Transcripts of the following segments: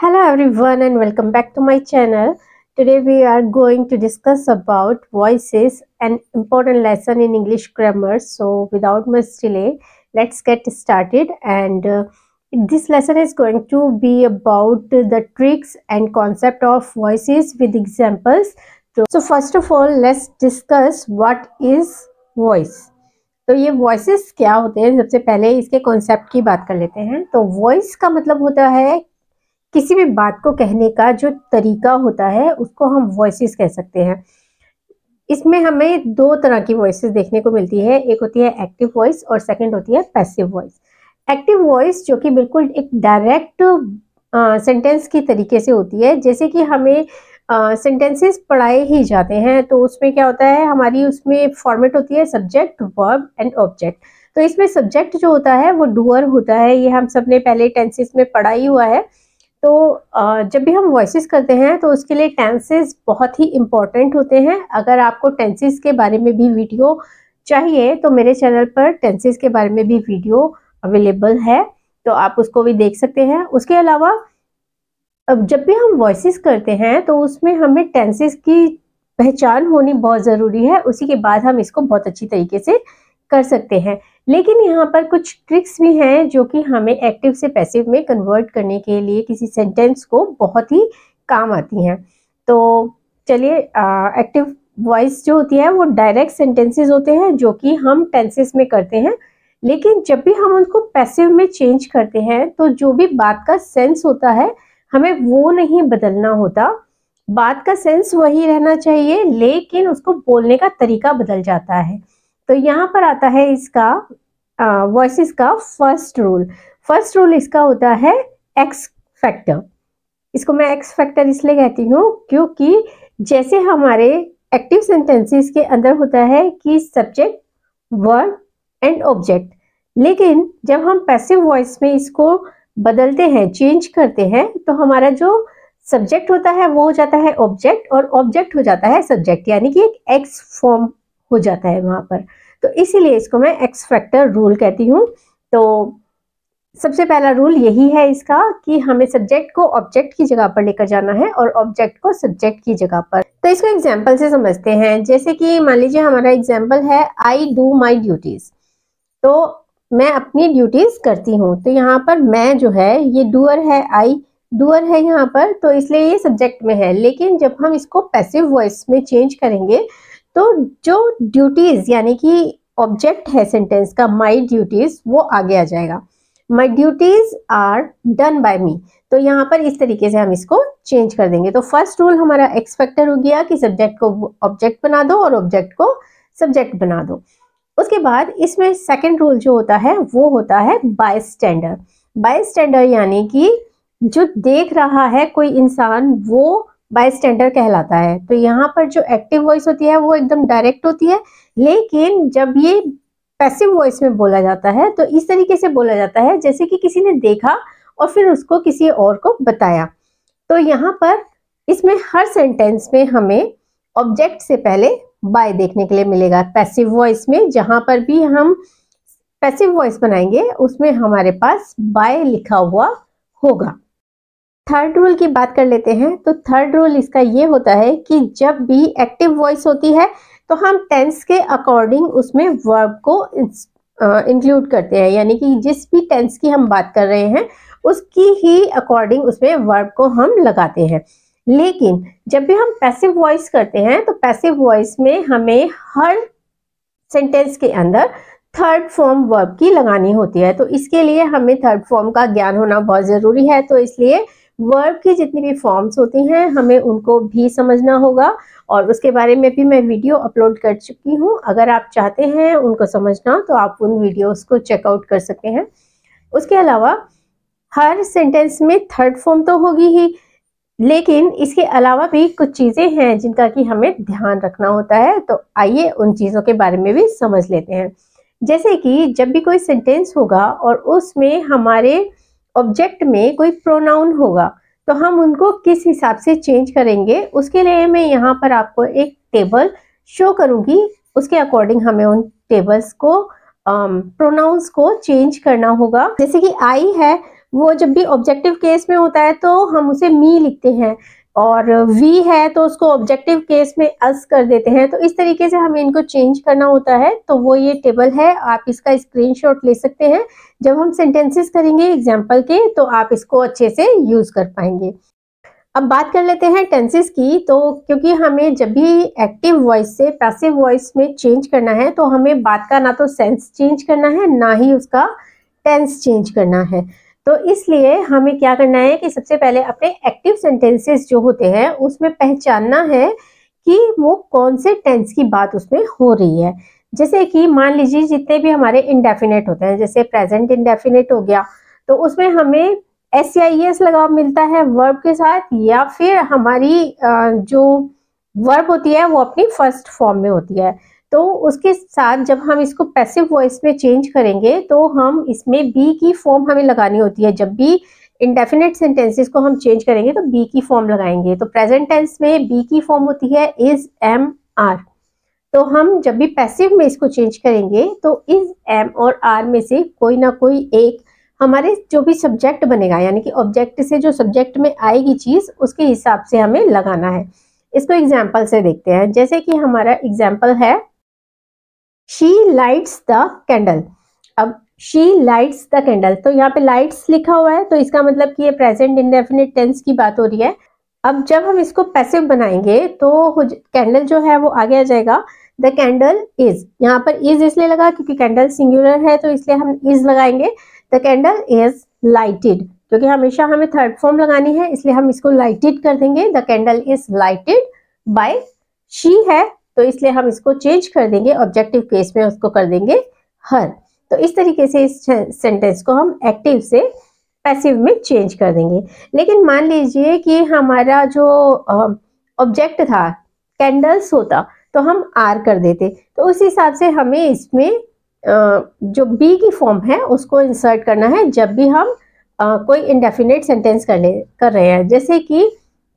Hello everyone and welcome back to my channel. Today we are going to discuss about voices, an important lesson in English grammar. So without much delay, let's get started. And this lesson is going to be about the tricks and concept of voices with examples. So first of all, let's discuss what is voice. तो ये voices क्या होते हैं, सबसे पहले इसके concept की बात कर लेते हैं। तो वॉइस का मतलब होता है किसी भी बात को कहने का जो तरीका होता है उसको हम वॉइसेस कह सकते हैं। इसमें हमें दो तरह की वॉइसेस देखने को मिलती है, एक होती है एक्टिव वॉइस और सेकंड होती है पैसिव वॉइस। एक्टिव वॉइस जो कि बिल्कुल एक डायरेक्ट सेंटेंस की तरीके से होती है, जैसे कि हमें सेंटेंसेस पढ़ाए ही जाते हैं तो उसमें क्या होता है, हमारी उसमें फॉर्मेट होती है सब्जेक्ट, वर्ब एंड ऑब्जेक्ट। तो इसमें सब्जेक्ट जो होता है वो डूअर होता है, ये हम सबने पहले टेंसेस में पढ़ा ही हुआ है। तो जब भी हम वॉइसेस करते हैं तो उसके लिए टेंसेस बहुत ही इम्पोर्टेंट होते हैं। अगर आपको टेंसेस के बारे में भी वीडियो चाहिए तो मेरे चैनल पर टेंसेस के बारे में भी वीडियो अवेलेबल है, तो आप उसको भी देख सकते हैं। उसके अलावा अब जब भी हम वॉइसेस करते हैं तो उसमें हमें टेंसेस की पहचान होनी बहुत ज़रूरी है, उसी के बाद हम इसको बहुत अच्छी तरीके से कर सकते हैं। लेकिन यहाँ पर कुछ ट्रिक्स भी हैं जो कि हमें एक्टिव से पैसिव में कन्वर्ट करने के लिए किसी सेंटेंस को बहुत ही काम आती हैं। तो चलिए, एक्टिव वॉइस जो होती है वो डायरेक्ट सेंटेंसेस होते हैं जो कि हम टेंसेस में करते हैं, लेकिन जब भी हम उनको पैसिव में चेंज करते हैं तो जो भी बात का सेंस होता है हमें वो नहीं बदलना होता। बात का सेंस वही रहना चाहिए लेकिन उसको बोलने का तरीका बदल जाता है। तो यहाँ पर आता है इसका वॉइसेस का फर्स्ट रूल। फर्स्ट रूल इसका होता है एक्स फैक्टर। इसको मैं एक्स फैक्टर इसलिए कहती हूँ क्योंकि जैसे हमारे एक्टिव सेंटेंसेस के अंदर होता है कि सब्जेक्ट, वर्ब एंड ऑब्जेक्ट, लेकिन जब हम पैसिव वॉइस में इसको बदलते हैं, चेंज करते हैं, तो हमारा जो सब्जेक्ट होता है वो हो जाता है ऑब्जेक्ट और ऑब्जेक्ट हो जाता है सब्जेक्ट, यानी कि एक एक्स फॉर्म हो जाता है वहां पर। तो इसीलिए इसको मैं एक्स फैक्टर रूल कहती हूँ। तो सबसे पहला रूल यही है इसका कि हमें सब्जेक्ट को ऑब्जेक्ट की जगह पर लेकर जाना है और ऑब्जेक्ट को सब्जेक्ट की जगह पर। तो इसको एग्जाम्पल से समझते हैं। जैसे कि मान लीजिए हमारा एग्जाम्पल है आई डू माई ड्यूटीज। तो मैं अपनी ड्यूटीज करती हूँ, तो यहाँ पर मैं जो है ये डूअर है, आई डूअर है यहाँ पर, तो इसलिए ये सब्जेक्ट में है। लेकिन जब हम इसको पैसिव वॉइस में चेंज करेंगे तो जो ड्यूटीज यानी कि ऑब्जेक्ट है सेंटेंस का, माई ड्यूटीज, वो आगे आ जाएगा। माई duties are done by me. तो यहाँ पर इस तरीके से हम इसको चेंज कर देंगे। तो फर्स्ट रूल हमारा एक्स फैक्टर हो गया कि सब्जेक्ट को ऑब्जेक्ट बना दो और ऑब्जेक्ट को सब्जेक्ट बना दो। उसके बाद इसमें सेकंड रूल जो होता है वो होता है बाय स्टैंडर। बाय स्टैंडर यानी कि जो देख रहा है कोई इंसान वो बाय स्टैंडर कहलाता है। तो यहाँ पर जो एक्टिव वॉइस होती है वो एकदम डायरेक्ट होती है, लेकिन जब ये पैसिव वॉइस में बोला जाता है तो इस तरीके से बोला जाता है जैसे कि किसी ने देखा और फिर उसको किसी और को बताया। तो यहाँ पर इसमें हर सेंटेंस में हमें ऑब्जेक्ट से पहले बाय देखने के लिए मिलेगा। पैसिव वॉइस में जहां पर भी हम पैसिव वॉइस बनाएंगे उसमें हमारे पास बाय लिखा हुआ होगा। थर्ड रूल की बात कर लेते हैं। तो थर्ड रूल इसका ये होता है कि जब भी एक्टिव वॉइस होती है तो हम टेंस के अकॉर्डिंग उसमें वर्ब को इंक्लूड करते हैं, यानी कि जिस भी टेंस की हम बात कर रहे हैं उसकी ही अकॉर्डिंग उसमें वर्ब को हम लगाते हैं। लेकिन जब भी हम पैसिव वॉइस करते हैं तो पैसिव वॉइस में हमें हर सेंटेंस के अंदर थर्ड फॉर्म वर्ब की लगानी होती है। तो इसके लिए हमें थर्ड फॉर्म का ज्ञान होना बहुत ज़रूरी है। तो इसलिए वर्ब की जितनी भी फॉर्म्स होती हैं हमें उनको भी समझना होगा और उसके बारे में भी मैं वीडियो अपलोड कर चुकी हूँ। अगर आप चाहते हैं उनको समझना तो आप उन वीडियोस को चेकआउट कर सकते हैं। उसके अलावा हर सेंटेंस में थर्ड फॉर्म तो होगी ही, लेकिन इसके अलावा भी कुछ चीज़ें हैं जिनका कि हमें ध्यान रखना होता है। तो आइए उन चीज़ों के बारे में भी समझ लेते हैं। जैसे कि जब भी कोई सेंटेंस होगा और उसमें हमारे ऑब्जेक्ट में कोई प्रोनाउन होगा तो हम उनको किस हिसाब से चेंज करेंगे, उसके लिए मैं यहाँ पर आपको एक टेबल शो करूँगी। उसके अकॉर्डिंग हमें उन टेबल्स को प्रोनाउंस को चेंज करना होगा। जैसे कि आई है वो जब भी ऑब्जेक्टिव केस में होता है तो हम उसे मी लिखते हैं, और वी है तो उसको ऑब्जेक्टिव केस में अस कर देते हैं। तो इस तरीके से हमें इनको चेंज करना होता है। तो वो ये टेबल है, आप इसका स्क्रीनशॉट ले सकते हैं। जब हम सेंटेंसेस करेंगे एग्जाम्पल के तो आप इसको अच्छे से यूज कर पाएंगे। अब बात कर लेते हैं टेंसेस की। तो क्योंकि हमें जब भी एक्टिव वॉइस से पैसिव वॉइस में चेंज करना है तो हमें बात का ना तो सेंस चेंज करना है, ना ही उसका टेंस चेंज करना है। तो इसलिए हमें क्या करना है कि सबसे पहले अपने एक्टिव सेंटेंसेस जो होते हैं उसमें पहचानना है कि वो कौन से टेंस की बात उसमें हो रही है। जैसे कि मान लीजिए जितने भी हमारे इंडेफिनेट होते हैं, जैसे प्रेजेंट इंडेफिनेट हो गया, तो उसमें हमें SCIS लगाव मिलता है वर्ब के साथ, या फिर हमारी जो वर्ब होती है वो अपनी फर्स्ट फॉर्म में होती है। तो उसके साथ जब हम इसको पैसिव वॉइस में चेंज करेंगे तो हम इसमें बी की फॉर्म हमें लगानी होती है। जब भी इंडेफिनेट सेंटेंसेस को हम चेंज करेंगे तो बी की फॉर्म लगाएंगे। तो प्रेजेंट टेंस में बी की फॉर्म होती है इज, एम, आर। तो हम जब भी पैसिव में इसको चेंज करेंगे तो इज, एम और आर में से कोई ना कोई एक हमारे जो भी सब्जेक्ट बनेगा, यानी कि ऑब्जेक्ट से जो सब्जेक्ट में आएगी चीज उसके हिसाब से हमें लगाना है। इसको एग्जाम्पल से देखते हैं। जैसे कि हमारा एग्जाम्पल है शी लाइट्स द कैंडल। अब शी लाइट्स द कैंडल, तो यहाँ पे लाइट्स लिखा हुआ है तो इसका मतलब कि ये प्रेजेंट इंडेफिनिट टेंस की बात हो रही है। अब जब हम इसको पैसिव बनाएंगे तो कैंडल जो है वो आगे आ जाएगा द कैंडल इज। यहाँ पर इज इसलिए लगा क्योंकि कैंडल सिंगुलर है तो इसलिए हम इज लगाएंगे। द कैंडल इज लाइटेड, क्योंकि हमेशा हमें थर्ड फॉर्म लगानी है इसलिए हम इसको लाइटेड कर देंगे। The candle is lighted by she है तो इसलिए हम इसको चेंज कर देंगे, ऑब्जेक्टिव केस में उसको कर देंगे हर। तो इस तरीके से इस सेंटेंस को हम एक्टिव से पैसिव में चेंज कर देंगे। लेकिन मान लीजिए कि हमारा जो ऑब्जेक्ट था कैंडल्स होता तो हम आर कर देते, तो उस हिसाब से हमें इसमें जो बी की फॉर्म है उसको इंसर्ट करना है जब भी हम कोई इंडेफिनेट सेंटेंस कर रहे हैं। जैसे कि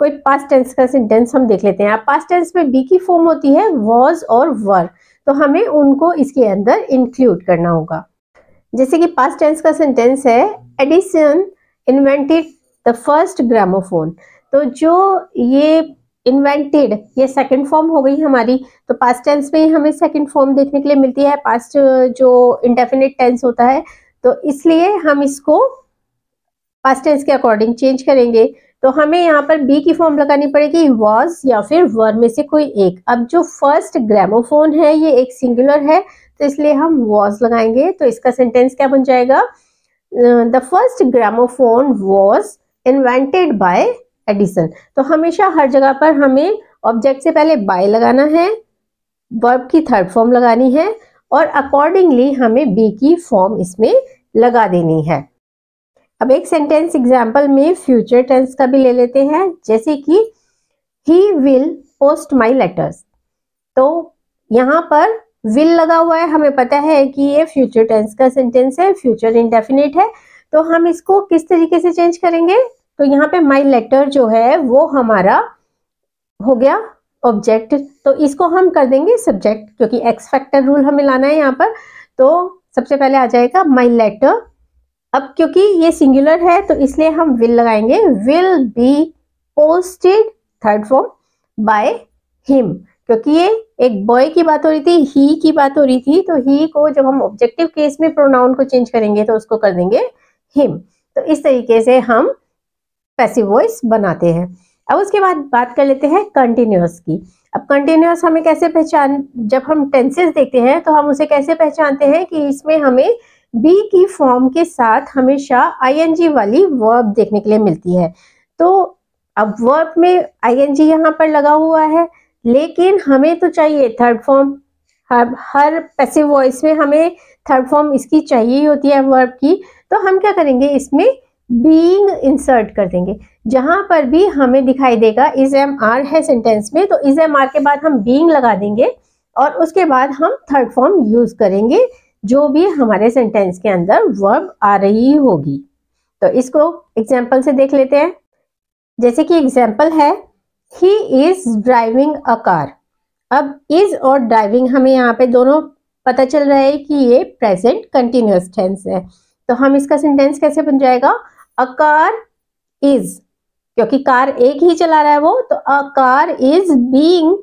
कोई पास्ट टेंस का सेंटेंस हम देख लेते हैं। पास्ट टेंस में बी की फॉर्म होती है वॉज और वर, तो हमें उनको इसके अंदर इंक्लूड करना होगा। जैसे कि पास्ट टेंस का सेंटेंस है Edison invented the first gramophone. तो जो ये इन्वेंटेड ये सेकंड फॉर्म हो गई हमारी, तो पास्ट टेंस में हमें सेकंड फॉर्म देखने के लिए मिलती है पास्ट जो इंडेफिनिट टेंस होता है, तो इसलिए हम इसको पास्ट टेंस के अकॉर्डिंग चेंज करेंगे। तो हमें यहाँ पर बी की फॉर्म लगानी पड़ेगी वॉज या फिर वर में से कोई एक। अब जो फर्स्ट ग्रामोफोन है ये एक सिंगुलर है तो इसलिए हम वॉज लगाएंगे। तो इसका सेंटेंस क्या बन जाएगा, the first gramophone was invented by Edison. तो हमेशा हर जगह पर हमें ऑब्जेक्ट से पहले बाय लगाना है, वर्ब की थर्ड फॉर्म लगानी है और अकॉर्डिंगली हमें बी की फॉर्म इसमें लगा देनी है। अब एक सेंटेंस एग्जाम्पल में फ्यूचर टेंस का भी ले लेते हैं। जैसे कि he will post my letters, तो यहाँ पर विल लगा हुआ है, हमें पता है कि ये फ्यूचर टेंस का सेंटेंस है, फ्यूचर इंडेफिनिट है। तो हम इसको किस तरीके से चेंज करेंगे, तो यहाँ पे माई लेटर जो है वो हमारा हो गया ऑब्जेक्ट, तो इसको हम कर देंगे सब्जेक्ट, क्योंकि एक्स फैक्टर रूल हमें लाना है यहाँ पर। तो सबसे पहले आ जाएगा माई लेटर। अब क्योंकि ये सिंगुलर है तो इसलिए हम विल लगाएंगे, will be posted third form by him, क्योंकि ये एक बॉय की बात हो रही थी, ही की बात हो रही थी। तो ही को जब हम ऑब्जेक्टिव केस में प्रोनाउन को चेंज करेंगे तो उसको कर देंगे हिम। तो इस तरीके से हम पैसिव वॉइस बनाते हैं। अब उसके बाद बात कर लेते हैं कंटिन्यूअस की। अब कंटिन्यूअस हमें कैसे जब हम टेंसेस देखते हैं तो हम उसे कैसे पहचानते हैं कि इसमें हमें बी की फॉर्म के साथ हमेशा आईएनजी वाली वर्ब देखने के लिए मिलती है। तो अब वर्ब में आईएनजी यहाँ पर लगा हुआ है, लेकिन हमें तो चाहिए थर्ड फॉर्म। हर पैसिव वॉइस में हमें थर्ड फॉर्म इसकी चाहिए होती है वर्ब की। तो हम क्या करेंगे, इसमें बीइंग इंसर्ट कर देंगे। जहां पर भी हमें दिखाई देगा इज एम आर है सेंटेंस में, तो इज एम आर के बाद हम बीइंग लगा देंगे और उसके बाद हम थर्ड फॉर्म यूज करेंगे जो भी हमारे सेंटेंस के अंदर वर्ब आ रही होगी। तो इसको एग्जाम्पल से देख लेते हैं। जैसे कि एग्जाम्पल है he is driving a car. अब इज और ड्राइविंग हमें यहाँ पे दोनों पता चल रहा है कि ये प्रेजेंट कंटिन्यूअस टेंस है। तो हम इसका सेंटेंस कैसे बन जाएगा, अ कार इज, क्योंकि कार एक ही चला रहा है वो, तो a car is being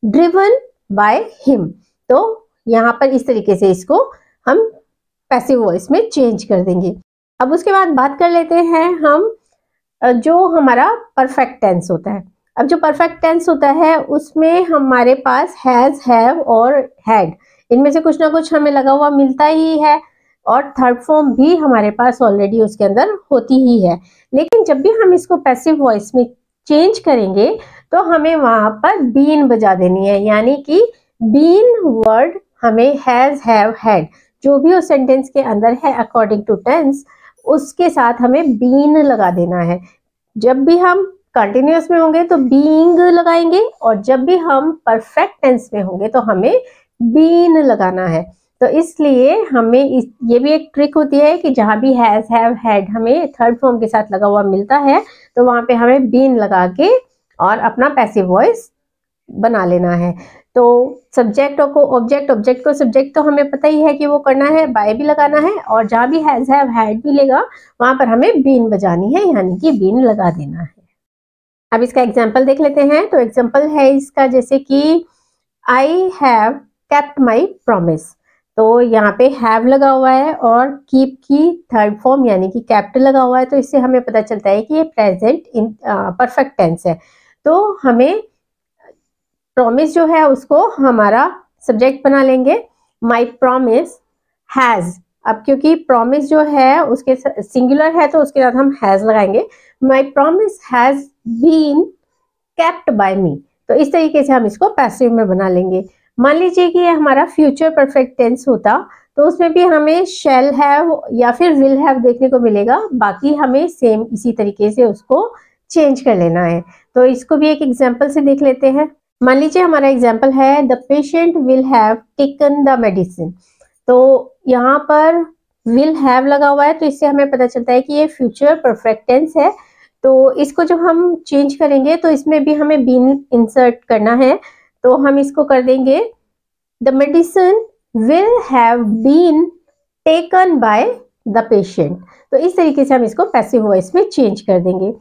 driven by him. तो यहाँ पर इस तरीके से इसको हम पैसिव वॉइस में चेंज कर देंगे। अब उसके बाद बात कर लेते हैं हम जो हमारा परफेक्ट टेंस होता है। अब जो परफेक्ट टेंस होता है उसमें हमारे पास हैज, हैव और हैड, इनमें से कुछ ना कुछ हमें लगा हुआ मिलता ही है, और थर्ड फॉर्म भी हमारे पास ऑलरेडी उसके अंदर होती ही है। लेकिन जब भी हम इसको पैसिव वॉइस में चेंज करेंगे तो हमें वहां पर बीन बजा देनी है, यानी कि बीन वर्ड हमें हैज, हैव, हैड जो भी उस सेंटेंस के अंदर है अकॉर्डिंग टू टेंस, उसके साथ हमें बीन लगा देना है। जब भी हम कंटिन्यूअस में होंगे तो बीइंग लगाएंगे, और जब भी हम परफेक्ट टेंस में होंगे तो हमें बीन लगाना है। तो इसलिए हमें ये भी एक ट्रिक होती है कि जहां भी हैज, हैव, हैड हमें थर्ड फॉर्म के साथ लगा हुआ मिलता है तो वहां पे हमें बीन लगा के और अपना पैसिव वॉइस बना लेना है। तो सब्जेक्ट को ऑब्जेक्ट, ऑब्जेक्ट को सब्जेक्ट तो हमें पता ही है कि वो करना है, बाय भी लगाना है, और जहां भी हैज, हैव, हैड भी लेगा वहां पर हमें बीन बजानी है, यानी कि बीन लगा देना है। अब इसका एग्जाम्पल देख लेते हैं। तो एग्जाम्पल है इसका जैसे कि I have kept my promise. तो यहाँ पे हैव लगा हुआ है और कीप की थर्ड फॉर्म यानी कि केप्ट लगा हुआ है, तो इससे हमें पता चलता है कि ये प्रेजेंट इन परफेक्ट टेंस है। तो हमें प्रॉमिस जो है उसको हमारा सब्जेक्ट बना लेंगे, माई प्रॉमिस हैज। अब क्योंकि प्रॉमिस जो है उसके सिंगुलर है तो उसके साथ हम हैज लगाएंगे, my promise has been kept by me. तो इस तरीके से हम इसको पैसिव में बना लेंगे। मान लीजिए कि ये हमारा फ्यूचर परफेक्ट टेंस होता तो उसमें भी हमें शैल हैव या फिर विल हैव देखने को मिलेगा, बाकी हमें सेम इसी तरीके से उसको चेंज कर लेना है। तो इसको भी एक एग्जाम्पल से देख लेते हैं। मान लीजिए हमारा एग्जाम्पल है the patient will have taken the medicine. तो यहाँ पर विल हैव लगा हुआ है तो इससे हमें पता चलता है कि ये फ्यूचर परफेक्ट टेंस है। तो इसको जब हम चेंज करेंगे तो इसमें भी हमें बीन इंसर्ट करना है। तो हम इसको कर देंगे the medicine will have been taken by the patient. तो इस तरीके से हम इसको पैसिव वॉइस में चेंज कर देंगे।